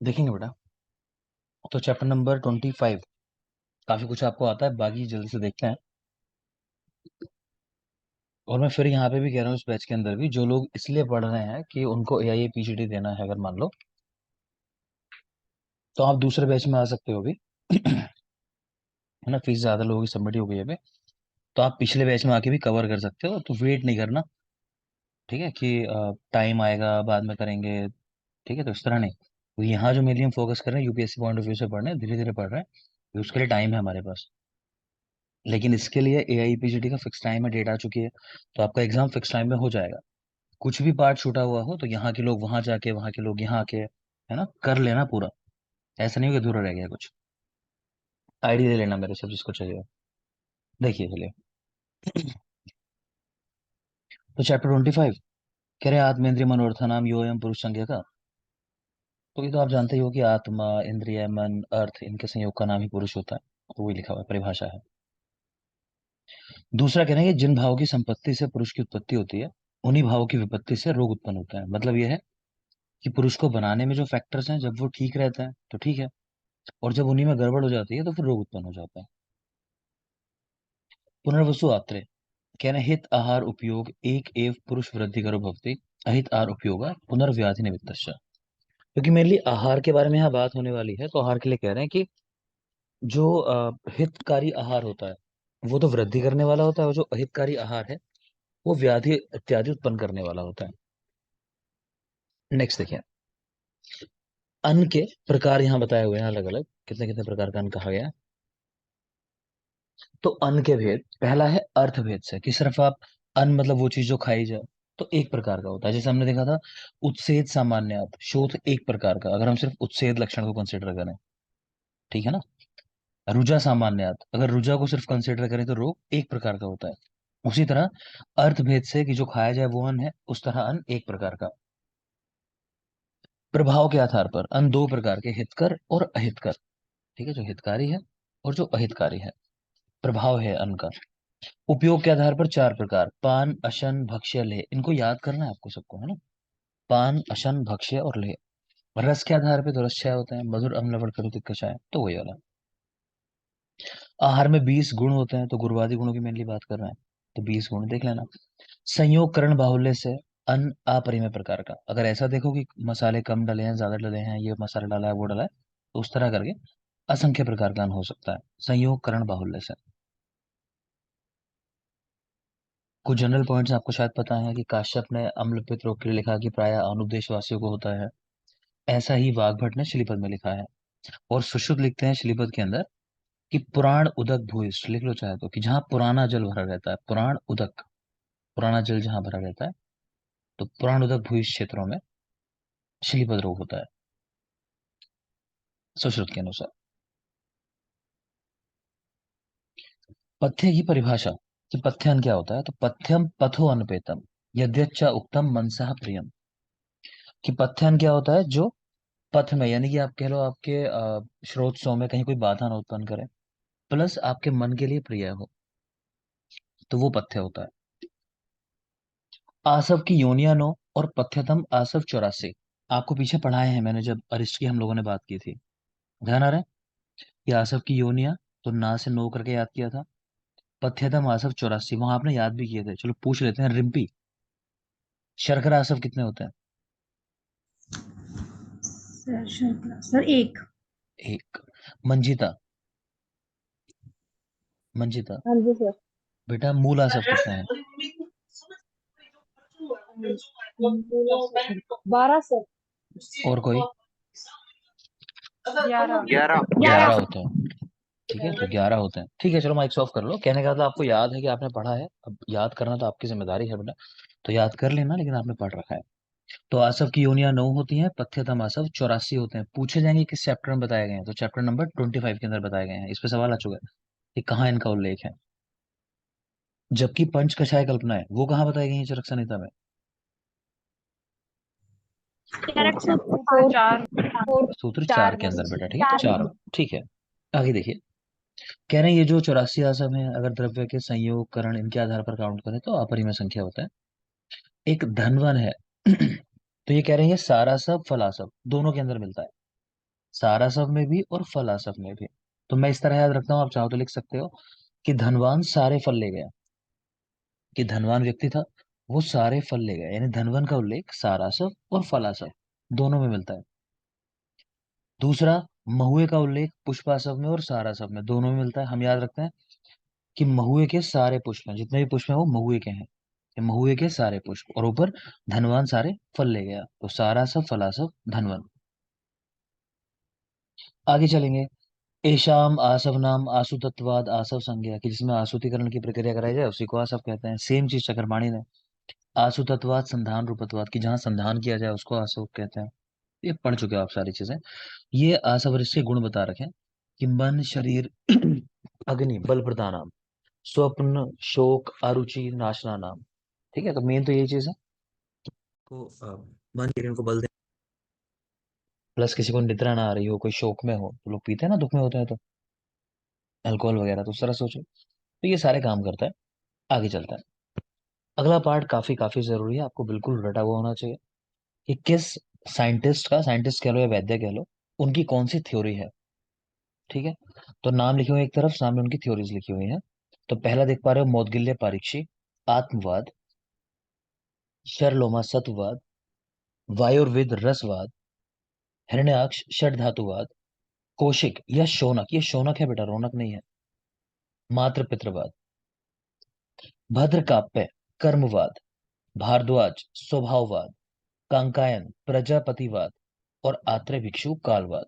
देखेंगे बेटा। तो चैप्टर नंबर 25 काफी कुछ आपको आता है, बाकी जल्दी से देखते हैं। और मैं फिर यहाँ पे भी कह रहा हूँ, इस बैच के अंदर भी जो लोग इसलिए पढ़ रहे हैं कि उनको एआईए पीजीडी देना है, अगर मान लो, तो आप दूसरे बैच में आ सकते हो भी। है ना, फीस ज्यादा लोगों की सबमिट हो गई है अभी। तो आप पिछले बैच में आके भी कवर कर सकते हो, तो वेट नहीं करना। ठीक है कि टाइम आएगा बाद में करेंगे। ठीक है, तो इस तरह नहीं। तो यहाँ जो मेनली हम फोकस कर रहे हैं, यूपीएससी पॉइंट ऑफ व्यू से पढ़ रहे हैं, धीरे धीरे पढ़ रहे हैं, तो उसके लिए टाइम है हमारे पास। लेकिन इसके लिए एआईपीजीडी का फिक्स टाइम है, डेट आ चुकी है, तो आपका एग्जाम फिक्स टाइम में हो जाएगा। कुछ भी पार्ट छूटा हुआ हो तो यहाँ के लोग वहां जाके, वहां के लोग यहाँ आके, है ना, कर लेना पूरा। ऐसा नहीं हो कि अधूरा रह गया कुछ। आईडी दे लेना मेरे से जिसको चाहिए। देखिए चलिए। तो चैप्टर 25 कह रहे हैं आत्मेंद्रिय मनोर्थ नाम यो एम पुरुष संज्ञा का। तो ये तो आप जानते ही हो कि आत्मा, इंद्रिय, मन, अर्थ, इनके संयोग का नाम ही पुरुष होता है। तो वही लिखा हुआ है, परिभाषा है। दूसरा कह रहे हैं कि जिन भावों की संपत्ति से पुरुष की उत्पत्ति होती है, उन्हीं भावों की विपत्ति से रोग उत्पन्न होता है। मतलब यह है कि पुरुष को बनाने में जो फैक्टर्स हैं, जब वो ठीक रहता है तो ठीक है, और जब उन्हीं में गड़बड़ हो जाती है तो फिर रोग उत्पन्न हो जाता है। पुनर्वसु आत्रे कह रहे हैं, हित आहार उपयोग एक एव पुरुष वृद्धि करो भवती, अहित आहार उपयोग पुनर्व्याधि निमित्त। क्योंकि मेनली आहार के बारे में यहाँ बात होने वाली है, तो आहार के लिए कह रहे हैं कि जो हितकारी आहार होता है वो तो वृद्धि करने वाला होता है, और जो अहितकारी आहार है वो व्याधि इत्यादि उत्पन्न करने वाला होता है। नेक्स्ट देखिए। अन्न के प्रकार यहाँ बताए हुए हैं, अलग अलग कितने कितने प्रकार का अन्न कहा गया है। तो अन्न के भेद, पहला है अर्थ भेद से, कि सिर्फ आप अन्न मतलब वो चीज जो खाई जाए, तो एक प्रकार का होता है। जैसे हमने देखा था उत्सेद सामान्यत शोथ, एक प्रकार का, अगर हम सिर्फ उत्सेद लक्षण को कंसिडर करें। ठीक है ना। रुजा सामान्यत, अगर रुजा को सिर्फ कंसिडर करें तो रोग एक प्रकार का होता है। उसी तरह अर्थ भेद से कि जो खाया जाए वो अन्न है, उस तरह अन्न एक प्रकार का। प्रभाव के आधार पर अन्न दो प्रकार के, हितकर और अहितकर। ठीक है, जो हितकारी है और जो अहितकारी है, प्रभाव है अन्न का। उपयोग के आधार पर चार प्रकार, पान, अशन, भक्ष्य, लेह। इनको याद करना है आपको सबको, है ना। पान, अशन, भक्ष्य और लेह। रस के आधार पर तो रस छह होते हैं, मधुर, अम्ल, लवण, कटु, तिक्त, कषाय, तो वही वाला। आहार में 20 गुण होते हैं, तो गुरुवादी गुणों की मेनली बात कर रहे हैं, तो 20 गुण देख लेना। संयोग करण बाहुल्य से अन्न अपरिमेय प्रकार का, अगर ऐसा देखो कि मसाले कम डले हैं, ज्यादा डले हैं, ये मसाला डाला है, वो डाला है, तो उस तरह करके असंख्य प्रकार का अन्न हो सकता है संयोग करण बाहुल्य से। कुछ जनरल पॉइंट्स आपको शायद पता है कि काश्यप ने अम्ल पित्त रोग के लिए लिखा कि प्राय अनुदेश वासियों को होता है। ऐसा ही वाग्भट ने श्रीपद में लिखा है। और सुश्रुत लिखते हैं श्रीपद के अंदर कि पुराण उदक भूयिष्ठ, लिख लो चाहे तो, कि जहाँ पुराना जल भरा रहता है, पुराण उदक, पुराना जल जहाँ भरा रहता है, तो पुराण उदक भूयिष्ठ क्षेत्रों में श्लीपद रोग होता है, सुश्रुत के अनुसार। पथ्य की परिभाषा, कि पथ्यन क्या होता है, तो पथ्यम पथो अनपेतम यद्यच्च उक्तम मनसा प्रियम। कि पथ्यन क्या होता है, जो पथ में, यानी कि आप कह लो आपके स्रोत में कहीं कोई बाधा ना उत्पन्न करे, प्लस आपके मन के लिए प्रिय हो, तो वो पथ्य होता है। आसव की योनिया नो और पथ्यतम आसव 84। आपको पीछे पढ़ाए हैं मैंने, जब अरिष्ट की हम लोगों ने बात की थी, ध्यान आ रहा है। कि आसव की योनिया, तो ना से नो करके याद किया था। पथ्यतम आसव 84, वहां आपने याद भी किए थे, चलो पूछ लेते हैं। रिम्पी, शर्करा आसव कितने होते हैं? सर शर्करा सर एक। एक। मंजिता, मंजिता हाँ जी सर। बेटा, मूल आसव कितने हैं? 12 सर। और कोई? 11। 11। 11 11। होते हैं। ठीक है, तो 11 होते हैं। ठीक है, चलो माइक ऑफ कर लो। कहने का मतलब आपको याद है कि आपने पढ़ा है, अब याद करना तो आपकी जिम्मेदारी है बेटा, तो याद कर लेना, लेकिन आपने पढ़ रखा है। तो आसव की योनियां 9 होती हैं, पथ्यतम आसव 84 होते हैं। पूछे जाएंगे किस चैप्टर में बताए गए हैं, तो चैप्टर नंबर 25 के अंदर बताए गए हैं। इस पे सवाल आ चुका है कि कहाँ इनका उल्लेख है। जबकि पंच कषाय कल्पना है, वो कहाँ बताई गई है चरक संहिता में? Correct sir. फोर। फोर। सूत्र 4 चार के में अंदर से बेटा, ठीक है, चार 4। में। ठीक है, आगे देखिए। कह रहे हैं ये जो 84 आसव है, अगर द्रव्य के संयोग करण इनके आधार पर काउंट करें तो अपरिमेय संख्या होता है। एक धनवन है। तो ये कह रहे हैं ये सारा सब फलासव दोनों के अंदर मिलता है। सारासव में भी और फलासव में भी। तो मैं इस तरह याद रखता हूँ, आप चाहो तो लिख सकते हो कि धनवान सारे फल ले गया, कि धनवान व्यक्ति था वो सारे फल ले गया, यानी धनवान का उल्लेख सारासव और फलासव दोनों में मिलता है। दूसरा, महुए का उल्लेख पुष्पासव में और सारासव में दोनों में मिलता है। हम याद रखते हैं कि महुए के सारे पुष्प हैं, जितने भी पुष्प हैं वो महुए के हैं, ये महुए के सारे पुष्प, और ऊपर धनवान सारे फल ले गया, तो सारासव फलासव धनवन। आगे चलेंगे। एशाम आसव नाम आसुतत्वाद आसव संज्ञा, कि जिसमें आसुतिकरण की प्रक्रिया कराई जाए उसी को आसव कहते हैं। सेम चीज चक्रपाणी ने। आसुतत्वाद संधान रूपत्वाद, की जहाँ संधान किया जाए उसको आसव कहते हैं। ये पढ़ चुके हो आप सारी चीजें। ये आसवरिश के गुण बता रखे हैं कि मन शरीर अग्नि बल प्रदानाम, स्वप्न शोक अरुचि नाशना नाम। ठीक है, तो मेन तो यही चीज है। को मन शरीर को बल दे, प्लस किसी को निद्रा ना आ रही हो, कोई शोक में हो, तो लोग पीते हैं ना दुख में होते हैं तो अल्कोहल वगैरह, तो उस तरह सोचो। तो ये सारे काम करता है। आगे चलता है। अगला पार्ट काफी काफी जरूरी है, आपको बिल्कुल रटा हुआ होना चाहिए कि किस साइंटिस्ट कह लो या वैद्य कह लो, उनकी कौन सी थ्योरी है। ठीक है, तो नाम लिखे हुए एक तरफ, सामने उनकी थ्योरीज लिखी हुई हैं। तो पहला देख पा रहे हो, मौदगिल्य पारीक्षी, आत्मवाद, शरलोमा सत्यवाद, वायुर्विद रसवाद, हिरण्याक्ष षड धातुवाद, कौशिक या शौनक, ये शौनक है बेटा, रौनक नहीं है, मात्र पितृवाद, भद्रकाप्य कर्मवाद, भारद्वाज स्वभाववाद, कांकायन प्रजापतिवाद, और आत्रेय भिक्षु कालवाद।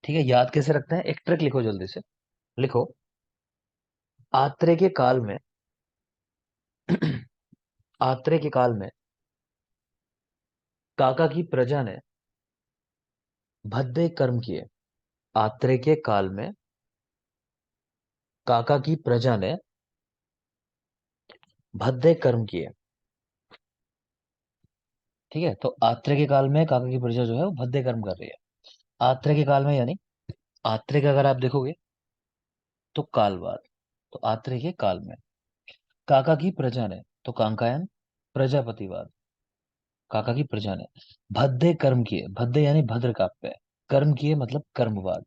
ठीक है, याद कैसे रखते हैं, एक ट्रिक लिखो जल्दी से। लिखो, आत्रेय के काल में आत्रेय के काल में काका की प्रजा ने भद्दे कर्म किए। आत्रेय के काल में काका की प्रजा ने भद्दे कर्म किए। ठीक है, तो आत्रेय के काल में काका की प्रजा जो है वो भद्दे कर्म कर रही है। आत्रेय के काल में यानी आत्रेय का अगर आप देखोगे तो कालवाद, तो आत्रेय के काल में काका की प्रजा ने, तो कांकायन प्रजापतिवाद, काका की प्रजा ने भद्दे कर्म किए, भद्दे यानी भद्र काव्य, कर्म किए मतलब कर्मवाद।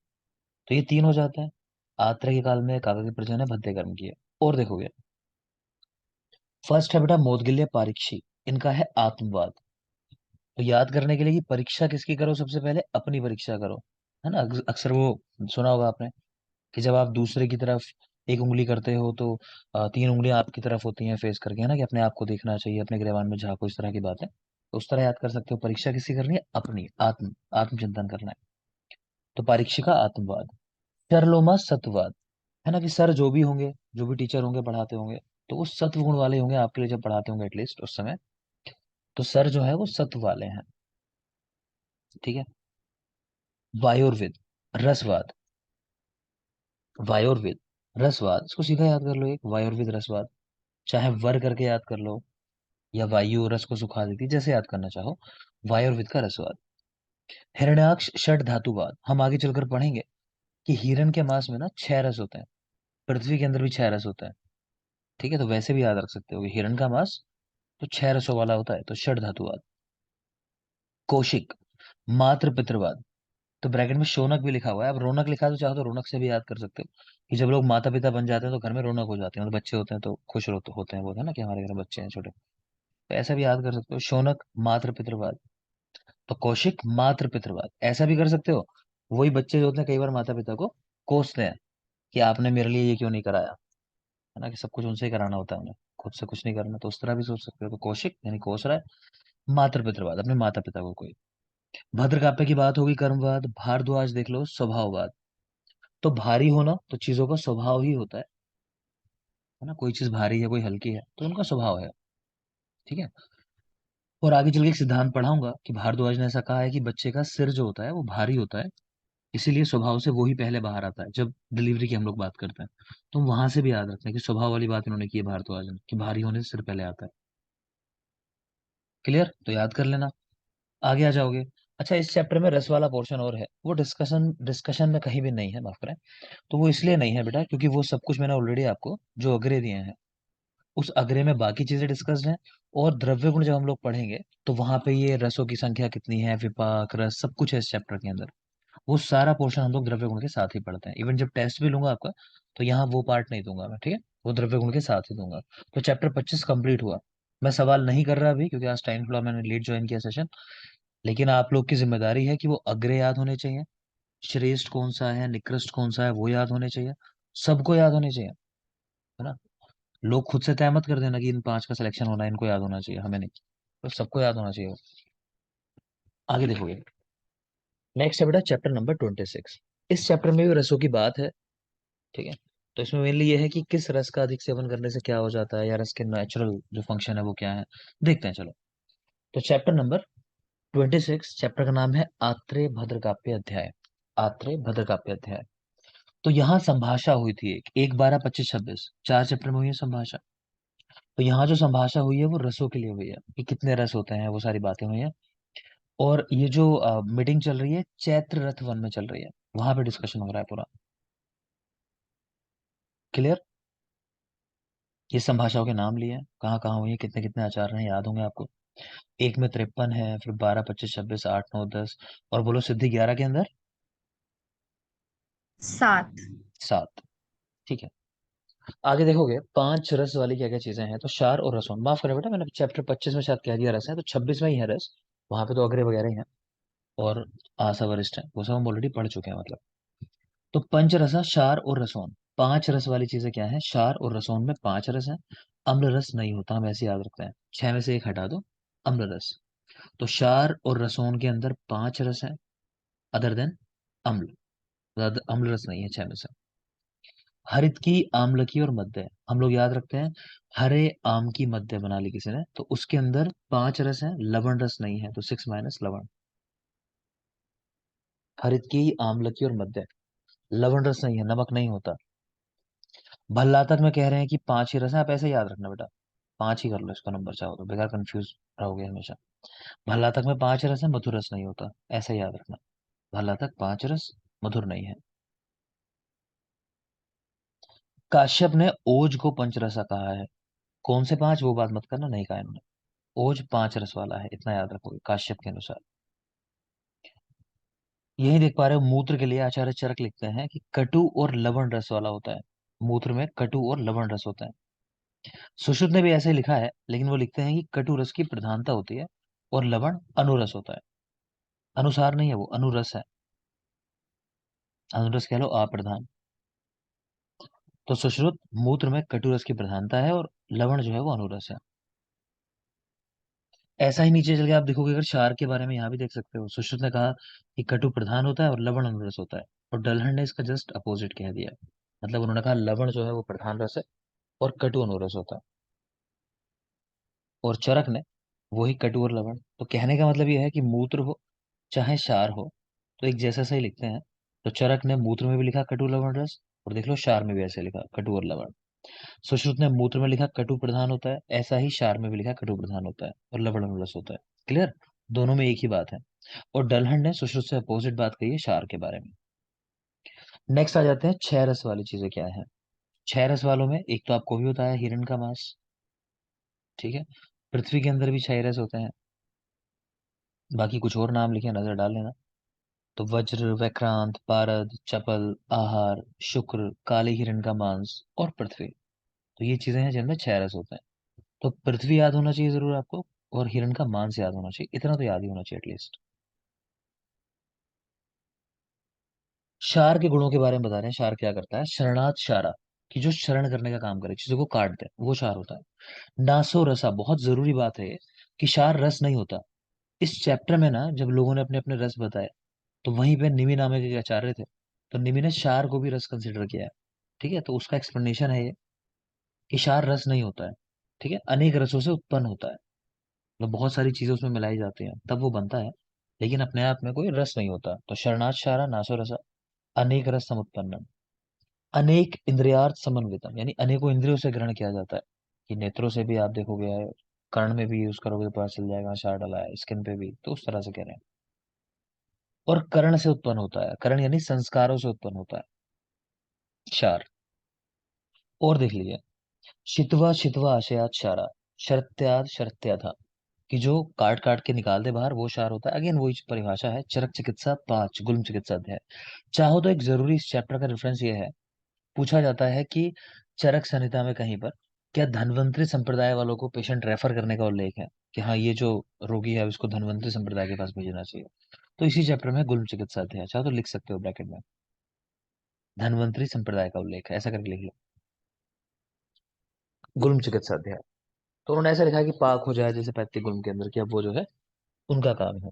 तो ये तीन हो जाते हैं। आत्रेय के काल में काका की प्रजा ने भद्दे कर्म किए। और देखोगे, फर्स्ट है बेटा मोदगिल्य पारीक्षी, इनका है आत्मवाद। तो याद करने के लिए कि परीक्षा किसकी करो, सबसे पहले अपनी परीक्षा करो, है ना। अक्सर वो सुना होगा आपने कि जब आप दूसरे की तरफ एक उंगली करते हो तो तीन उंगलियां आपकी तरफ होती हैं फेस करके, है ना, कि अपने आप को देखना चाहिए, अपने गिरबान में झांको, इस तरह की बात है। तो उस तरह याद कर सकते हो, परीक्षा किसकी करनी है, अपनी, आत्मचिंतन करना है। तो परीक्षिका आत्मवाद। सरलोमा सत्यवाद, है ना, कि सर जो भी होंगे, जो भी टीचर होंगे पढ़ाते होंगे, तो वो सत्व गुण वाले होंगे आपके लिए जब पढ़ाते होंगे एटलीस्ट उस समय। तो सर जो है वो सत्व वाले हैं। ठीक है। वायुर्विद रसवाद, वायुर्विद रसवाद, इसको सीधा याद कर लो, एक वायुर्विद रसवाद, चाहे वर करके याद कर लो या वायु रस को सुखा देती, जैसे याद करना चाहो, वायुर्विद का रसवाद। हिरण्याक्ष षड धातुवाद, हम आगे चलकर पढ़ेंगे कि हिरण के मांस में ना छह रस होते हैं, पृथ्वी के अंदर भी छह रस होते हैं। ठीक है, तो वैसे भी याद रख सकते हो कि हिरण का मांस तो छह रसों वाला होता है, तो षड धातुवाद। कौशिक मात्र पितृवाद, तो ब्रैकेट में शौनक भी लिखा हुआ है, अब रौनक लिखा है तो चाहो तो रौनक से भी याद कर सकते हो कि जब लोग माता पिता बन जाते हैं तो घर में रौनक हो जाती है, मतलब बच्चे होते हैं तो खुश होते हैं वो, है ना, कि हमारे घर में बच्चे हैं छोटे। तो ऐसा भी याद कर सकते हो, शौनक मात्र पितृवाद। तो कौशिक मात्र पितृवाद, ऐसा भी कर सकते हो, वही बच्चे जो होते हैं कई बार माता पिता को कोसते हैं कि आपने मेरे लिए ये क्यों नहीं कराया, है ना, कि सब कुछ उनसे ही कराना होता है उन्हें, खुद से कुछ नहीं करना, तो उस तरह भी सोच सकते हो। तो कौशिक यानी कोस रहा है, मात्र पितृवाद अपने माता पिता को कोई। भद्रकाप्य की बात होगी कर्मवाद, भारद्वाज देख लो स्वभाववाद, तो भारी होना तो चीजों का स्वभाव ही होता है ना, कोई चीज भारी है कोई हल्की है तो उनका स्वभाव है। ठीक है, और आगे चल के एक सिद्धांत पढ़ाऊंगा कि भारद्वाज ने ऐसा कहा है कि बच्चे का सिर जो होता है वो भारी होता है, इसीलिए स्वभाव से वो ही पहले बाहर आता है जब डिलीवरी की हम लोग बात करते हैं। तो वहां से भी याद रखते हैं कि स्वभाव वाली बात इन्होंने की है भारद्वाज ने, कि भारी होने से सिर पहले आता है। क्लियर, तो याद कर लेना। आगे आ जाओगे। अच्छा, इस चैप्टर में रस वाला पोर्शन और है, वो डिस्कशन डिस्कशन में कहीं भी नहीं है, माफ करें। तो वो इसलिए नहीं है बेटा क्योंकि वो सब कुछ मैंने ऑलरेडी आपको जो अग्रे दिए हैं उस अग्रे में बाकी चीजें डिस्कस्ड हैं। और द्रव्य गुण जब हम लोग पढ़ेंगे तो वहां पे ये रसों की संख्या कितनी है, विपाक रस, सब कुछ है इस चैप्टर के अंदर। वो सारा पोर्शन हम लोग द्रव्य गुण के साथ ही पढ़ते हैं। इवन जब टेस्ट भी लूंगा आपका, तो यहाँ वो पार्ट नहीं दूंगा मैं, ठीक है, वो द्रव्य गुण के साथ ही दूंगा। तो चैप्टर 25 कंप्लीट हुआ। मैं सवाल नहीं कर रहा अभी, क्योंकि आज टाइम थोड़ा मैंने लेट ज्वाइन किया सेशन। लेकिन आप लोग की जिम्मेदारी है कि वो अग्र याद होने चाहिए, श्रेष्ठ कौन सा है, निकृष्ट कौन सा है, वो याद होने चाहिए, सबको याद होने चाहिए, है ना। लोग खुद से तय मत कर देना कि इन 5 का सिलेक्शन होना है, इनको याद होना चाहिए, हमें नहीं। तो सबको याद होना चाहिए। आगे देखोगे, नेक्स्ट है बेटा चैप्टर नंबर 26। इस चैप्टर में भी रसों की बात है, ठीक है। तो इसमें मेनली ये है कि किस रस का अधिक सेवन करने से क्या हो जाता है, या रस के नेचुरल जो फंक्शन है वो क्या है, देखते हैं चलो। तो चैप्टर नंबर 26, चैप्टर का नाम है आत्रेय भद्रकाव्य अध्याय। आत्रेय भद्रकाव्य अध्याय। तो यहाँ संभाषा हुई थी, एक 1, 12, 25, 26, 4 चैप्टर में हुई है संभाषा। तो यहाँ जो संभाषा हुई है वो रसों के लिए हुई है, कि कितने रस होते हैं, वो सारी बातें हुई है। और ये जो मीटिंग चल रही है चैत्र रथ वन में चल रही है, वहां पे डिस्कशन हो रहा है पूरा। क्लियर। ये संभाषाओं के नाम लिए हैं, कहाँ कहाँ हुई है, कितने कितने आचार्य हैं, याद होंगे आपको। एक में 53 है, फिर 12, 25, 26, 8, 9, 10, और बोलो सिद्धि 11 के अंदर 7। 7। ठीक है। आगे देखोगे 5 रस वाली क्या क्या चीजें हैं। तो क्षार और रसों, माफ करें बेटा, मैंने चैप्टर 25 में शायद कह दिया रस है, तो 26 में ही है रस। वहां पे तो अग्रे वगैरह ही है, और आशा वरिष्ठ है, वो सब हम ऑलरेडी पढ़ चुके हैं मतलब। तो पंचरसा क्षार और रसोन, 5 रस वाली चीजें क्या है, क्षार और रसोन में 5 रस है। अम्ल रस नहीं होता, हम ऐसे याद रखते हैं, 6 में से एक हटा दो, अम्ल रस। तो क्षार और रसोन के अंदर 5 रस है, अदर देन अम्ल, अम्ल रस नहीं है 6 में से। हरित की, आम्ल की और मध्य, हम लोग याद रखते हैं। हरे आम की मध्य बना ली किसी ने, तो उसके अंदर 5 रस है, लवण रस नहीं है, तो 6 माइनस लवण। हरित की, आम्ल की और मध्य, लवण रस नहीं है, नमक नहीं होता। भल्लातक में कह रहे हैं कि 5 ही रस है, आप ऐसे याद रखना बेटा, 5 ही कर लो इसका नंबर, चाहो तो, बेकार कंफ्यूज रहोगे हमेशा। भल्लातक में 5 रस है, मधुर रस नहीं होता, ऐसे याद रखना। भल्लातक 5 रस, मधुर नहीं है। काश्यप ने ओज को पंचरसा कहा है, कौन से 5 वो बात मत करना, नहीं कहा इन्होंने। ओज 5 रस वाला है, इतना याद रखोगे काश्यप के अनुसार। यही देख पा रहे हो, मूत्र के लिए आचार्य चरक लिखते हैं कि कटु और लवण रस वाला होता है। मूत्र में कटु और लवण रस होता है। सुश्रुत ने भी ऐसे ही लिखा है, लेकिन वो लिखते हैं कि कटु रस की प्रधानता होती है, और लवण अनुरस होता है। अनुसार नहीं है, वो अनुरस है। अनुरस कह लो, अप्रधान। तो सुश्रुत, मूत्र में कटु रस की प्रधानता है, और लवण जो है वो अनुरस है। ऐसा ही नीचे चल के आप देखोगे, अगर क्षार के बारे में यहाँ भी देख सकते हो, सुश्रुत ने कहा कि कटु प्रधान होता है और लवण अनुरस होता है, और डलहन ने इसका जस्ट अपोजिट कह दिया। मतलब उन्होंने कहा लवण जो है वो प्रधान रस है, और कटु अनुरस होता है। और चरक ने वही कटु और लवण, तो कहने का मतलब ये है कि मूत्र हो चाहे क्षार हो, तो एक जैसा सही लिखते हैं। तो चरक ने मूत्र में भी लिखा कटु लवण रस, और देख लो क्षार में भी ऐसे लिखा कटु और लवण। सुश्रुत ने मूत्र में लिखा कटु प्रधान होता है, ऐसा ही क्षार में भी लिखा कटु प्रधान होता है, और लवण अनुरस होता है। क्लियर। दोनों में एक ही बात है। और डलहन ने सुश्रुत से अपोजिट बात कही है क्षार के बारे में। नेक्स्ट आ जाते हैं 6 रस वाली चीजें क्या है। 6 रस वालों में एक तो आपको भी होता है हिरण का मांस, ठीक है। पृथ्वी के अंदर भी 6 रस होते हैं, बाकी कुछ और नाम लिखे नजर डाल लेना। तो वज्र, वैक्रांत, पारद, चपल, आहार, शुक्र, काले हिरण का मांस, और पृथ्वी। तो ये चीजें हैं जिनमें 6 रस होते हैं। तो पृथ्वी याद होना चाहिए जरूर आपको, और हिरण का मांस याद होना चाहिए, इतना तो याद ही होना चाहिए एटलीस्ट। क्षार के गुणों के बारे में बता रहे हैं। क्षार क्या करता है, शरणात क्षारा, कि जो शरण करने का काम करे, चीजों को काट दे, वो क्षार होता है। नासो रसा, बहुत जरूरी बात है ये, कि क्षार रस नहीं होता। इस चैप्टर में ना जब लोगों ने अपने अपने रस बताए, तो वहीं पे निमि नामक एक आचार्य थे, तो निमि ने क्षार को भी रस कंसिडर किया है, ठीक है। तो उसका एक्सप्लेनेशन है ये, कि क्षार रस नहीं होता है, ठीक है, अनेक रसों से उत्पन्न होता है। मतलब बहुत सारी चीजें उसमें मिलाई जाती हैं तब वो बनता है, लेकिन अपने आप में कोई रस नहीं होता। तो शरणात् क्षारा नासो रसा, अनेक रस समुत्पन्नम, अनेक इंद्रियार्थ समन्वितम, यानी अनेकों इंद्रियों से ग्रहण किया जाता है। कि नेत्रों से भी आप देखोगे, कर्ण में भी यूज करोगे तो पता चल जाएगा क्षार डला है, स्किन पे भी, तो उस तरह से कह रहे हैं। और कर्ण से उत्पन्न होता है, कर्ण यानी संस्कारों से उत्पन्न होता है क्षार। और देख लीजिए, शित्वा शित्वा आशयात क्षारा, शर्त्याद शर्त्या था, कि जो काट काट के निकाल दे बाहर वो क्षार होता है। अगेन वही परिभाषा है, चरक चिकित्सा 5 गुल्म चिकित्सा अध्याय। चाहो तो एक जरूरी इस चैप्टर का रेफरेंस ये है, पूछा जाता है कि चरक संहिता में कहीं पर क्या धन्वंतरी संप्रदाय वालों को पेशेंट रेफर करने का उल्लेख है, कि हाँ ये जो रोगी है उसको धन्वंतरी संप्रदाय के पास भेजना चाहिए। तो इसी चैप्टर में गुल्म चिकित्सा अध्याय, चाहो तो लिख सकते हो ब्रैकेट में, धन्वंतरी संप्रदाय का उल्लेख है, ऐसा करके लिख लो, गुल्म चिकित्सा अध्याय। तो उन्होंने ऐसा लिखा है कि पाक हो जाए जैसे 35 गुल्म के अंदर, कि अब वो जो है उनका काम है,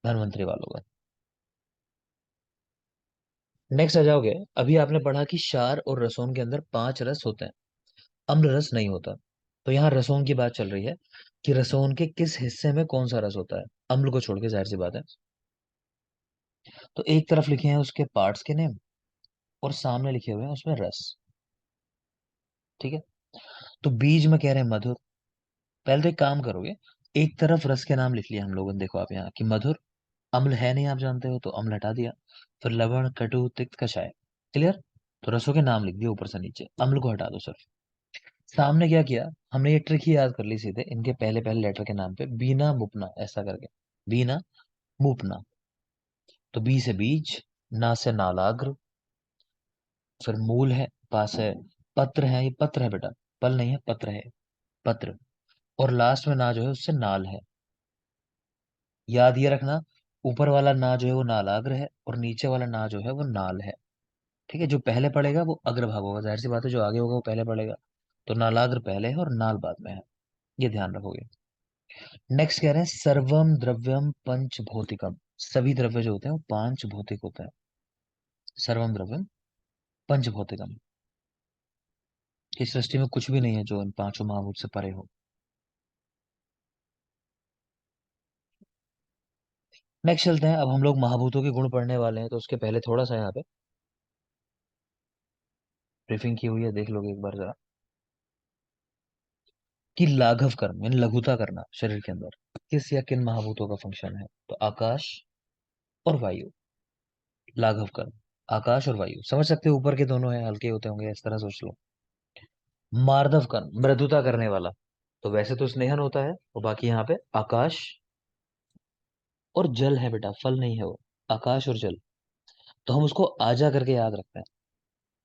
धन्वंतरी वालों का। नेक्स्ट आ जाओगे, अभी आपने पढ़ा कि क्षार और रसोन के अंदर 5 रस होते हैं, अम्ल रस नहीं होता। तो यहाँ रसोन की बात चल रही है कि रसोन के किस हिस्से में कौन सा रस होता है, अम्ल को छोड़ के, जाहिर सी बात है। तो एक तरफ लिखे हैं उसके पार्ट्स के नेम, और सामने लिखे हुए हैं उसमें रस। ठीक है, तो बीज में कह रहे हैं मधुर। पहले तो एक काम करोगे, एक तरफ रस के नाम लिख लिया हम लोगों ने, देखो आप यहाँ कि मधुर, अम्ल है नहीं आप जानते हो तो अम्ल हटा दिया, फिर लवण कटु तिक्त कषाय, क्लियर। तो रसों के नाम लिख दिए ऊपर से नीचे, अम्ल को हटा दो सिर्फ। सामने क्या किया हमने, ये ट्रिक ही याद कर ली सीधे, इनके पहले पहले लेटर के नाम पे बीना मुपना ऐसा करके, बीना मुपना। तो बी से बीज, ना से नालाग्र, फिर मूल है, पास है पत्र है, ये पत्र है बेटा, पल नहीं है पत्र है, पत्र। और लास्ट में ना जो है उससे नाल है। याद ये रखना, ऊपर वाला ना जो है वो नालाग्र है, और नीचे वाला ना जो है वो नाल है। ठीक है, जो पहले पड़ेगा वो अग्रभाग होगा, जाहिर सी बात है जो आगे होगा वो पहले पड़ेगा। तो नालाग्र पहले है और नाल बाद में है, ये ध्यान रखोगे। नेक्स्ट कह रहे हैं सर्वम द्रव्यम पंच भौतिकम, सभी द्रव्य जो होते हैं वो पांच भौतिक होते हैं, सर्वम द्रव्यम पंच भौतिकम। इस सृष्टि में कुछ भी नहीं है जो इन पांचों महाभूत से परे हो। नेक्स्ट चलते हैं, अब हम लोग महाभूतों के गुण पढ़ने वाले हैं, तो उसके पहले थोड़ा सा यहाँ पे ब्रीफिंग की हुई है, देख लोगे एक बार जरा, कि लाघव कर्म यानी लघुता करना शरीर के अंदर किस या किन महाभूतों का फंक्शन है। तो आकाश और वायु, लाघव कर्म, आकाश और वायु, समझ सकते हो ऊपर के दोनों है हल्के होते होंगे, इस तरह सोच लो। मार्दव कर्म, मृदुता करने वाला, तो वैसे तो स्नेहन होता है, और बाकी यहाँ पे आकाश और जल है बेटा, फल नहीं है वो, आकाश और जल। तो हम उसको आजा करके याद रखते हैं,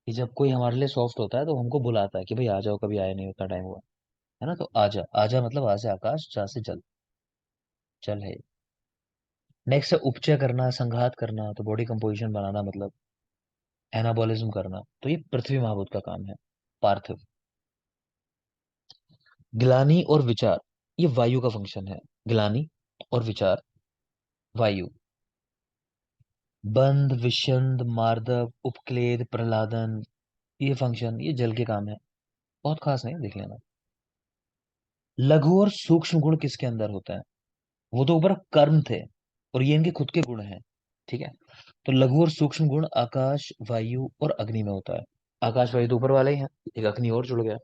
कि जब कोई हमारे लिए सॉफ्ट होता है तो हमको बुलाता है कि भाई आ जाओ, कभी आए नहीं, उतना टाइम हुआ है ना। तो आजा, आजा मतलब आ से आकाश, जा से जल, जल है। नेक्स्ट है उपचय करना, संघात करना, तो बॉडी कंपोजिशन बनाना, मतलब एनाबॉलिज्म करना, तो ये पृथ्वी महाभूत का काम है, पार्थिव। ग्लानि और विचार, ये वायु का फंक्शन है, ग्लानि और विचार वायु। बंध विषंद मार्दव उपक्लेद प्रहलादन, ये फंक्शन ये जल के काम है, बहुत खास नहीं, देख लेना। लघु और सूक्ष्म गुण किसके अंदर होता है, वो तो ऊपर कर्म थे, और ये इनके खुद के गुण हैं। ठीक है, तो लघु और सूक्ष्म गुण आकाश वायु और अग्नि में होता है। आकाश वायु तो ऊपर वाले ही हैं, एक अग्नि और जुड़ गया,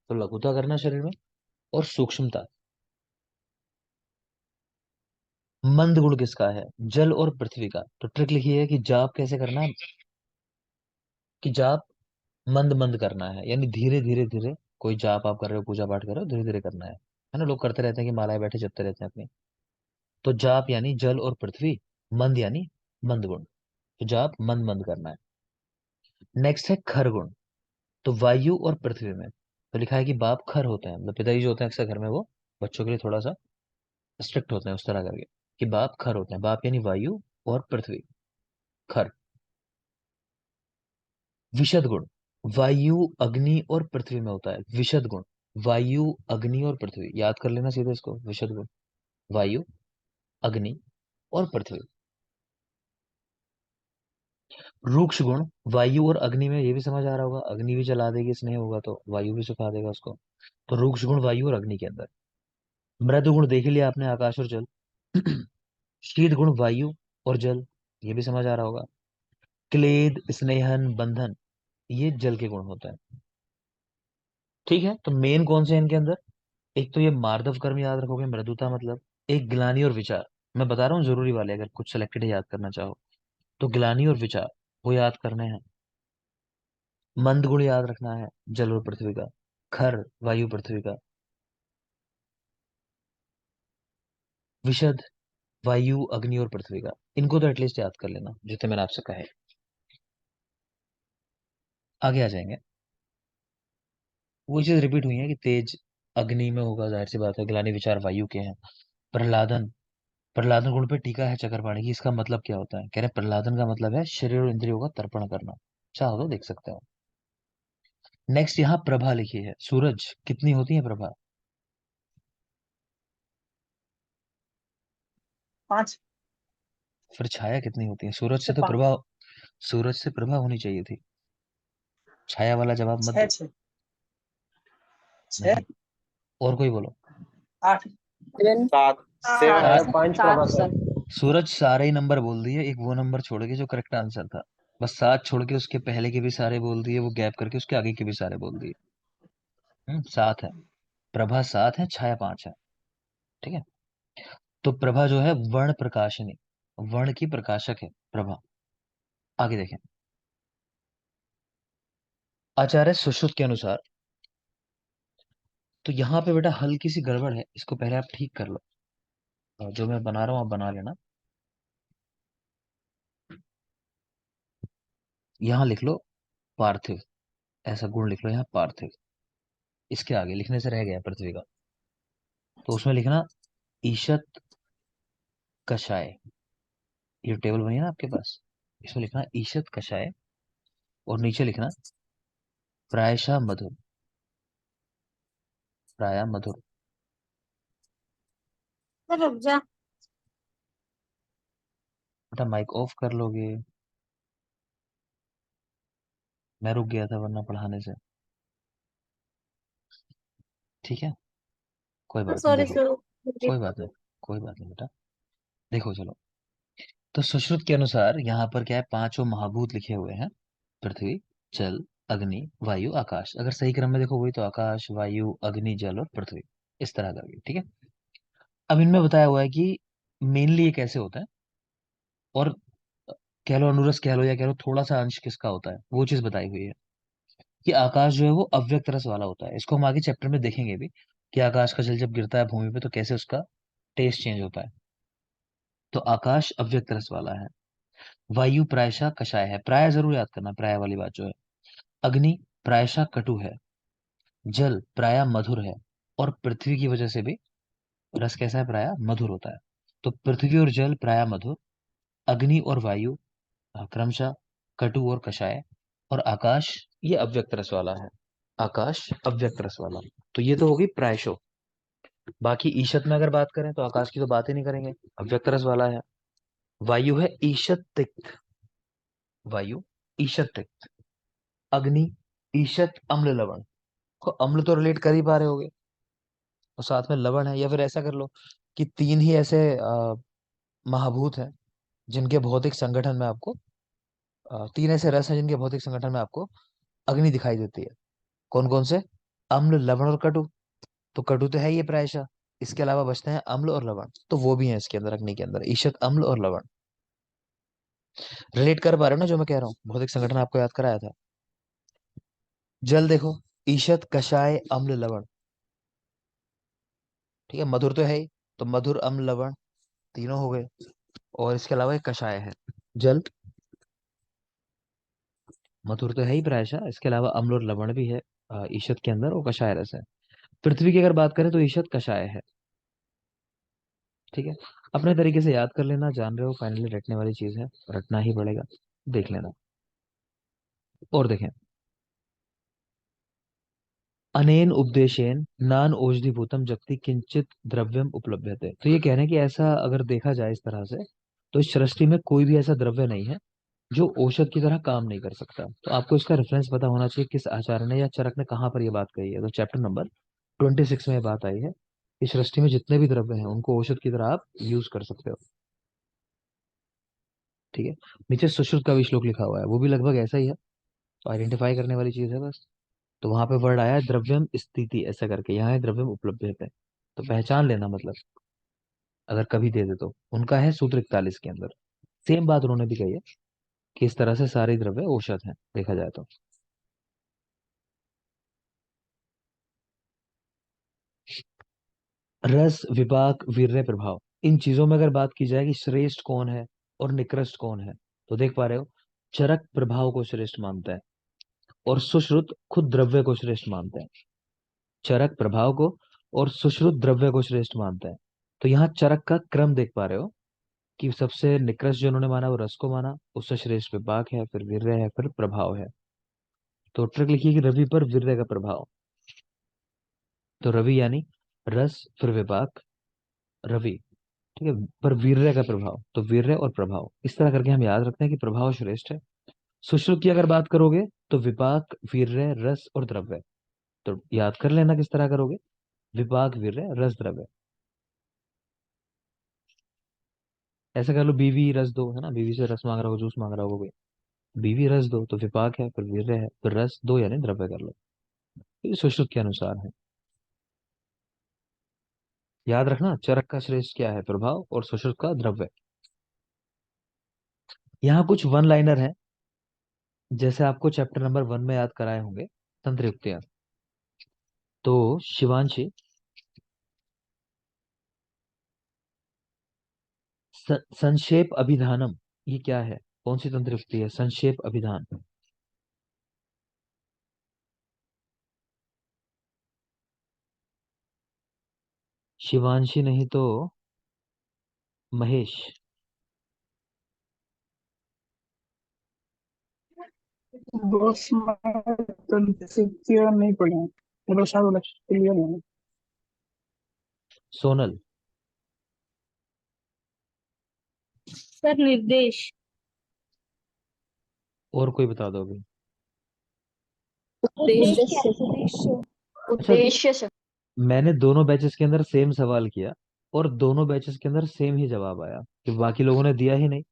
तो लघुता करना शरीर में और सूक्ष्मता। मंद गुण किसका है, जल और पृथ्वी का। तो ट्रिक लिखी है कि जाप कैसे करना है, कि जाप मंद मंद करना है, यानी धीरे धीरे धीरे। कोई जाप आप कर रहे हो, पूजा पाठ कर रहे हो, धीरे धीरे करना है ना। लोग करते रहते हैं कि मालाएं बैठे जपते रहते हैं अपनी। तो जाप यानी जल और पृथ्वी, मंद यानी मंद गुण, तो जाप मंद मंद करना है। नेक्स्ट है खर गुण, तो वायु और पृथ्वी में। तो लिखा है कि बाप खर होते हैं, मतलब पिताजी जो होते हैं अक्सर घर में वो बच्चों के लिए थोड़ा सा स्ट्रिक्ट होते हैं, उस तरह करके कि बाप खर होते हैं, बाप यानी वायु और पृथ्वी, खर। विशद गुण, वायु अग्नि और पृथ्वी में होता है विशद गुण, वायु अग्नि और पृथ्वी, याद कर लेना सीधे इसको, विशद गुण वायु अग्नि और पृथ्वी। रूक्ष गुण, वायु और अग्नि में, ये भी समझ आ रहा होगा, अग्नि भी जला देगी स्नेह होगा तो वायु भी सुखा देगा उसको। तो रूक्ष गुण वायु और अग्नि के अंदर। मृदु गुण देख लिया आपने, आकाश और जल। शीत गुण वायु और जल, ये भी समझ आ रहा होगा। क्लेद स्नेहन बंधन, ये जल के गुण होता है। ठीक है, तो मेन कौन से हैं इनके अंदर, एक तो ये मार्दव कर्म याद रखोगे, मृदुता मतलब। एक ग्लानि और विचार, मैं बता रहा हूँ जरूरी वाले, अगर कुछ सिलेक्टेड याद करना चाहो तो ग्लानि और विचार वो याद करने हैं। मंद गुण याद रखना है, जल और पृथ्वी का। खर वायु पृथ्वी का। विशद, वायु, अग्नि और पृथ्वी का। इनको तो एटलीस्ट याद कर लेना जितने मैंने आपसे कहे। आगे आ जाएंगे। वो चीज रिपीट हुई है कि तेज अग्नि में होगा, जाहिर सी बात है। ग्लानि विचार वायु के हैं। प्रहलादन, प्रहलादन गुण पे टीका है चक्रपाणी की। इसका मतलब क्या होता है? कह रहे हैं प्रहलादन का मतलब है शरीर और इंद्रियों का तर्पण करना। चाहो तो देख सकते हो। नेक्स्ट यहाँ प्रभा लिखी है। सूरज कितनी होती है प्रभा? 5 फिर छाया कितनी होती है? सूरज से से तो 5, प्रभा, सूरज से प्रभा होनी चाहिए थी। छाया वाला जवाब मत 6 दो। 6 6 नहीं, और कोई बोलो। 8 7 7 है, सात। 5 सात प्रभा सर। सर। सूरज सारे ही नंबर बोल दिए, एक वो नंबर छोड़ के जो करेक्ट आंसर था। बस सात छोड़ के उसके पहले के भी सारे बोल दिए, वो गैप करके उसके आगे के भी सारे बोल दिए। सात है। प्रभा सात है, छाया पांच है। ठीक है। तो प्रभा जो है वर्ण प्रकाशिनी, वर्ण की प्रकाशक है प्रभा। आगे देखें। आचार्य सुश्रुत के अनुसार, तो यहाँ पे बेटा हल्की सी गड़बड़ है, इसको पहले आप ठीक कर लो। और जो मैं बना रहा हूँ आप बना लेना। यहाँ लिख लो पार्थिव, ऐसा गुण लिख लो यहाँ पार्थिव। इसके आगे लिखने से रह गया पृथ्वी का, तो उसमें लिखना ईशत कषाय। ये टेबल बनी है ना आपके पास, इसमें लिखना ईशत कषाय, और नीचे लिखना प्रायशः मधुर, प्राय मधुर। सर रुक जा। बेटा माइक ऑफ कर लोगे? मैं रुक गया था वरना पढ़ाने से। ठीक है, कोई बात नहीं, सॉरी देखो। सर। कोई बात नहीं, कोई बात नहीं बेटा। देखो चलो, तो सुश्रुत के अनुसार यहाँ पर क्या है, पांचों महाभूत लिखे हुए हैं। पृथ्वी, जल, अग्नि, वायु, आकाश। अगर सही क्रम में देखो वही तो, आकाश, वायु, अग्नि, जल और पृथ्वी, इस तरह करके। ठीक है। अब इनमें बताया हुआ है कि मेनली ये कैसे होता है, और कह लो अनुरस कह लो या कह लो थोड़ा सा अंश किसका होता है, वो चीज बताई हुई है। कि आकाश जो है वो अव्यक्त रस वाला होता है। इसको हम आगे चैप्टर में देखेंगे भी, कि आकाश का जल जब गिरता है भूमि पे तो कैसे उसका टेस्ट चेंज होता है। तो आकाश अव्यक्त रस वाला है। वायु प्रायशः कषाय है, प्राय जरूर याद करना, प्राय वाली बात जो है। अग्नि प्रायशः कटु है। जल प्राय मधुर है। और पृथ्वी की वजह से भी रस कैसा है, प्राय मधुर होता है। तो पृथ्वी और जल प्राय मधुर, अग्नि और वायु क्रमशः कटु और कषाय, और आकाश ये अव्यक्त रस वाला है। आकाश अव्यक्त रस वाला। तो ये तो होगी प्रायशो। बाकी ईशत में अगर बात करें तो आकाश की तो बात ही नहीं करेंगे, अव्यक्त रस वाला है। वायु है ईशत तिक्त, वायु ईशत तिक्त। अग्नि ईशत अम्ल लवण। को अम्ल तो रिलेट कर ही पा रहे होगे, और साथ में लवण है। या फिर ऐसा कर लो कि तीन ही ऐसे महाभूत हैं जिनके भौतिक संगठन में आपको, तीन ऐसे रस हैं जिनके भौतिक संगठन में आपको अग्नि दिखाई देती है। कौन कौन से? अम्ल, लवण और कटु। तो कटु तो है ये प्रायशः, इसके अलावा बचते हैं अम्ल और लवण, तो वो भी है इसके अंदर, अग्नि के अंदर ईशत अम्ल और लवण। रिलेट कर पा रहे हो ना जो मैं कह रहा हूँ? भौतिक संगठन आपको याद कराया था। जल देखो, ईशत कषाय अम्ल लवण। ठीक है, मधुर तो है ही, तो मधुर अम्ल लवण तीनों हो गए। और इसके अलावा एक कषाय है। जल मधुर तो है ही प्रायशः, इसके अलावा अम्ल और लवण भी है ईशत के अंदर, और कषाय रस है। पृथ्वी की अगर बात करें तो ईशत कषाय है। ठीक है। अपने तरीके से याद कर लेना, जान रहे हो फाइनली रटने वाली चीज है, रटना ही पड़ेगा। देख लेना। और देखें, अनेन उपदेशेन नान ओषधिभूतम जगति किंचित द्रव्यम उपलभ्यते। तो ये कह रहे हैं कि ऐसा अगर देखा जाए इस तरह से, तो इस सृष्टि में कोई भी ऐसा द्रव्य नहीं है जो औषध की तरह काम नहीं कर सकता। तो आपको इसका रेफरेंस पता होना चाहिए, किस आचार्य ने या चरक ने कहाँ पर ये बात कही है। तो चैप्टर नंबर 26 में ये बात आई है। इस सृष्टि में जितने भी द्रव्य हैं उनको औषध की तरह आप यूज कर सकते हो। ठीक है। नीचे सुश्रुत का भी श्लोक लिखा हुआ है, वो भी लगभग ऐसा ही है, तो आइडेंटिफाई करने वाली चीज है बस। तो वहां पे वर्ड आया है द्रव्यम स्थिति ऐसा करके, यहाँ है द्रव्यम उपलब्ध है। तो पहचान लेना मतलब, अगर कभी दे दे तो। उनका है सूत्र 41 के अंदर, सेम बात उन्होंने भी कही है, कि इस तरह से सारे द्रव्य औषध हैं देखा जाए तो। रस, विपाक, वीर्य, प्रभाव, इन चीजों में अगर बात की जाए कि श्रेष्ठ कौन है और निकृष्ट कौन है, तो देख पा रहे हो, चरक प्रभाव को श्रेष्ठ मानता है और सुश्रुत खुद द्रव्य को श्रेष्ठ मानता है। चरक प्रभाव को और सुश्रुत द्रव्य को श्रेष्ठ मानता है। तो यहाँ चरक का क्रम देख पा रहे हो कि सबसे निकृष्ट जो उन्होंने माना वो रस को माना, उससे श्रेष्ठ विपाक है, फिर वीर्य है, फिर प्रभाव है। तो ट्रिक लिखिए कि रवि पर वीर्य का प्रभाव। तो रवि यानी रस फिर विपाक, रवि, ठीक है, पर वीर्य का प्रभाव, तो वीर्य और प्रभाव, इस तरह करके हम याद रखते हैं कि प्रभाव श्रेष्ठ है। सुश्रुत की अगर बात करोगे तो विपाक, वीर्य, रस और द्रव्य। तो याद कर लेना किस तरह करोगे, विपाक, वीर्य, रस, द्रव्य। ऐसा कर लो, बीवी रस दो, है ना, बीवी से रस मांग रहा हो, जूस मांग रहा हो कोई, बीवी रस दो, तो विपाक है, फिर वीर्य है, फिर रस दो यानी द्रव्य कर लो। ये सुश्रुत के अनुसार है। याद रखना चरक का श्रेष्ठ क्या है, प्रभाव, और सुश्रुत का द्रव्य। यहाँ कुछ वन लाइनर है, जैसे आपको चैप्टर नंबर 1 में याद कराए होंगे, तंत्र युक्तियां। तो शिवांशी, संक्षेप अभिधानम, ये क्या है, कौन सी तंत्र युक्ति है, संक्षेप अभिधान। शिवांशी नहीं तो महेश। दोस्त मैं तो क्लियर नहीं पढ़े हैं, मेरे साथ क्लियर नहीं। सोनल। सर निर्देश। और कोई बता दो अभी। उद्देश्य। अच्छा, उद्देश्य से। मैंने दोनों बैचेस के अंदर सेम सवाल किया और दोनों बैचेस के अंदर सेम ही जवाब आया, कि बाकी लोगों ने दिया ही नहीं।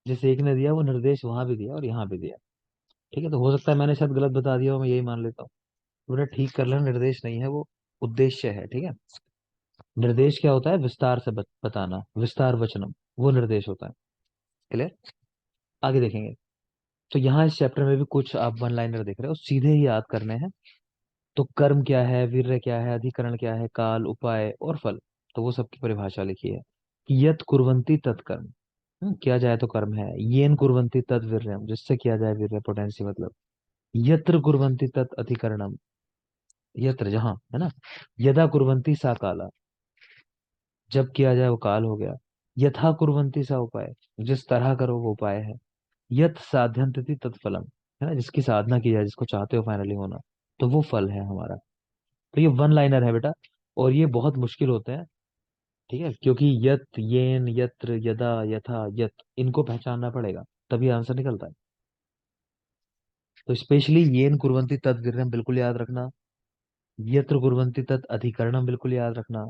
जिस एक ने दिया वो निर्देश वहां भी दिया और यहाँ भी दिया। ठीक है, तो हो सकता है मैंने शायद गलत बता दिया हो, मैं यही मान लेता हूँ। तो बेटा ठीक कर लेना, निर्देश नहीं है वो, उद्देश्य है। ठीक है, निर्देश क्या होता है, विस्तार से बताना, विस्तार वचनम, वो निर्देश होता है। क्लियर, आगे देखेंगे। तो यहाँ इस चैप्टर में भी कुछ आप वन लाइनर देख रहे हो, सीधे ही याद करने हैं। तो कर्म क्या है, वीर्य क्या है, अधिकरण क्या है, काल, उपाय और फल, तो वो सबकी परिभाषा लिखी है कि यत कुर्वन्ति तत्कर्म, किया जाए तो कर्म है। येन कुर्वन्ति तद वीर्यम, जिससे किया जाए वीर्य, पोटेंसी मतलब। यत्र कुर्वन्ति तत् अधिकरणम, यत्र जहाँ, है ना। यदा कुर्वन्ति सा काला, जब किया जाए वो काल हो गया। यथा कुर्वन्ति सा उपाय, जिस तरह करो वो उपाय है। यत साध्यंतति तत्फलम, है ना, जिसकी साधना की जाए, जिसको चाहते हो फाइनली होना, तो वो फल है हमारा। तो ये वन लाइनर है बेटा, और ये बहुत मुश्किल होते हैं। ठीक है, क्योंकि यत, येन, यत्र, यदा, यथा, यत, इनको पहचानना पड़ेगा, तभी आंसर निकलता है। तो स्पेशली येन कुर्वन्ति तद वीर्यम बिल्कुल याद रखना, यत्र कुर्वन्ति तद अधिकरणम बिल्कुल याद रखना,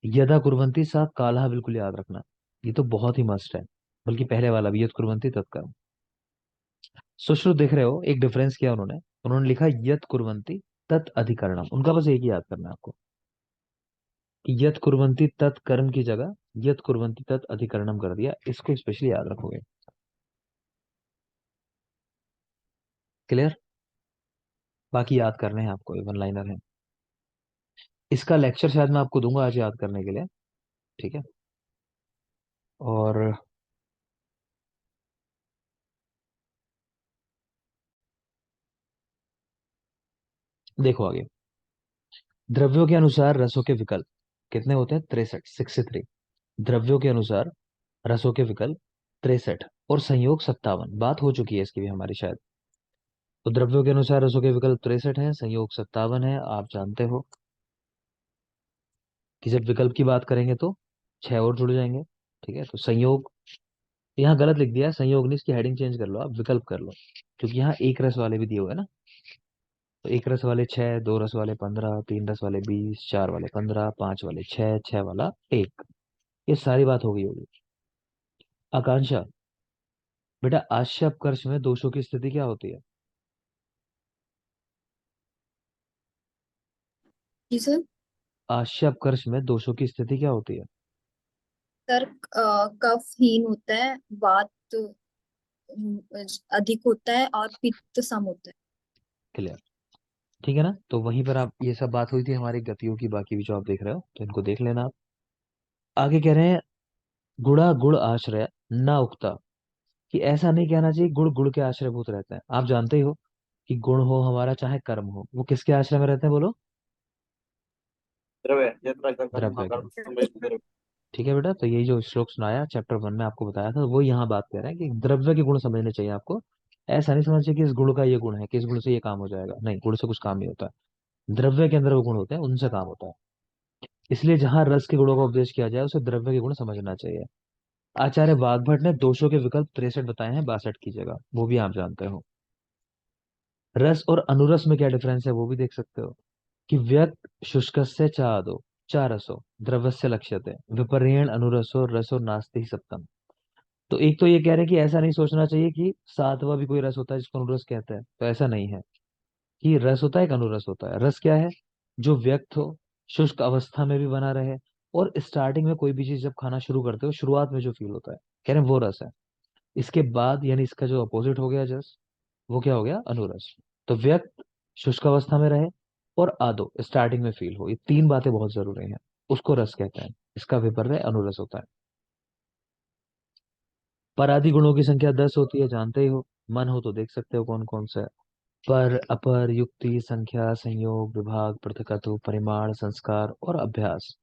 यदा कुर्वन्ति सा कालः बिल्कुल याद रखना। ये तो बहुत ही मस्ट है, बल्कि पहले वाला भी, यत कुर्वन्ति तत्कर्म। सुश्रुत देख रहे हो, एक डिफरेंस किया उन्होंने, उन्होंने लिखा यत कुर्वन्ति तत् अधिकरणम, उनका बस एक ही याद करना है आपको, कि यत कुर्वन्ति तत् कर्म की जगह यत कुर्वन्ति तत् अधिकरणम कर दिया, इसको स्पेशली याद रखोगे। क्लियर, बाकी याद करने हैं आपको, वन लाइनर है। इसका लेक्चर शायद मैं आपको दूंगा आज याद करने के लिए। ठीक है, और देखो आगे, द्रव्यों के अनुसार रसों के विकल्प कितने होते हैं, 63, 63। द्रव्यों के अनुसार रसों के विकल्प 63, और संयोग 57, बात हो चुकी है इसकी भी हमारी शायद। तो द्रव्यों के अनुसार रसों के विकल्प 63 है, संयोग 57 है, आप जानते हो कि जब विकल्प की बात करेंगे तो 6 और जुड़ जाएंगे। ठीक है, तो संयोग, यहाँ गलत लिख दिया है, संयोग नहीं, इसकी हेडिंग चेंज कर लो, आप विकल्प कर लो, क्योंकि यहाँ एक रस वाले भी दिए हुए हैं ना। तो एक रस वाले 6, दो रस वाले 15, तीन रस वाले 20, चार वाले 15, पांच वाले 6, छह वाला 1। ये सारी बात हो गई होगी। आकांक्षा, बेटा आश्य अपकर्ष में दोषों की स्थिति क्या होती है। जी सर। आश्य अपकर्ष में दोषों की स्थिति क्या होती है। सर कफहीन होता है, वात अधिक होता है और पित्त सम होता है। क्लियर, ठीक है ना। तो वहीं पर आप, ये सब बात हुई थी हमारी गतियों की, बाकी भी जो आप देख रहे हो तो इनको देख लेना आप। आगे कह रहे हैं गुणा गुण आश्रय ना उगता, कि ऐसा नहीं कहना चाहिए गुण गुण के आश्रयभूत रहते हैं। आप जानते ही हो कि गुण हो हमारा चाहे कर्म हो, वो किसके आश्रय में रहते हैं बोलो? द्रव्य के। ठीक है बेटा, तो यही जो श्लोक सुनाया चैप्टर 1 में आपको बताया था, वो यहाँ बात कर रहे हैं कि द्रव्य के गुण समझने चाहिए आपको। ऐसा नहीं समझना चाहिए कि इस गुण का ये गुण है कि इस गुण से ये काम हो जाएगा, नहीं, गुण से कुछ काम नहीं होता है। द्रव्य के अंदर वो गुण होते हैं, उनसे काम होता है। इसलिए जहां रस के गुणों का उपदेश किया जाए उसे द्रव्य के गुण समझना चाहिए। आचार्य वाग्भट ने दोषों के विकल्प 63 बताए हैं 62 की जगह, वो भी आप जानते हो। रस और अनुरस में क्या डिफरेंस है वो भी देख सकते हो, कि व्यक्त शुष्कस्य च आदौ च रसो द्रवस्य लक्ष्यते विपर्येण अनुरसो रसो नास्ति ही सप्तम। तो एक तो ये कह रहे हैं कि ऐसा नहीं सोचना चाहिए कि सातवां भी कोई रस होता है जिसको अनुरस कहते हैं, तो ऐसा नहीं है। कि रस होता है, एक अनुरस होता है। रस क्या है? जो व्यक्त हो, शुष्क अवस्था में भी बना रहे, और स्टार्टिंग में कोई भी चीज जब खाना शुरू करते हो शुरुआत में जो फील होता है, कह रहे हैं वो रस है। इसके बाद यानी इसका जो अपोजिट हो गया जस, वो क्या हो गया? अनुरस। तो व्यक्त शुष्क अवस्था में रहे और आदो स्टार्टिंग में फील हो, ये तीन बातें बहुत जरूरी हैं, उसको रस कहते हैं। इसका विपर्य अनुरस होता है। परादि गुणों की संख्या 10 होती है, जानते ही हो। मन हो तो देख सकते हो कौन कौन सा है। पर अपर युक्ति संख्या संयोग विभाग पृथकत्व परिमाण संस्कार और अभ्यास।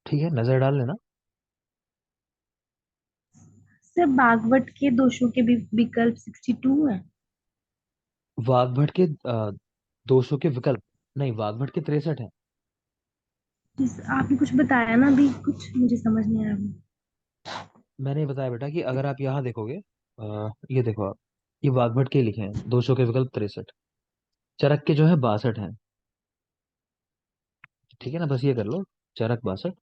ठीक है, नजर डाल लेना। सर बागवट के दोषों के भी विकल्प 62 है। वाग्भट के दोषों के विकल्प, नहीं, वाग्भट के 63 है। आपने कुछ बताया ना अभी, कुछ मुझे समझ नहीं आ रहा। मैंने बताया बेटा कि अगर आप यहाँ देखोगे, ये देखो आप, ये वाग्भट के लिखे हैं दोषों के विकल्प 63, चरक के जो है 62 हैं। ठीक है ना, बस ये कर लो, चरक 62।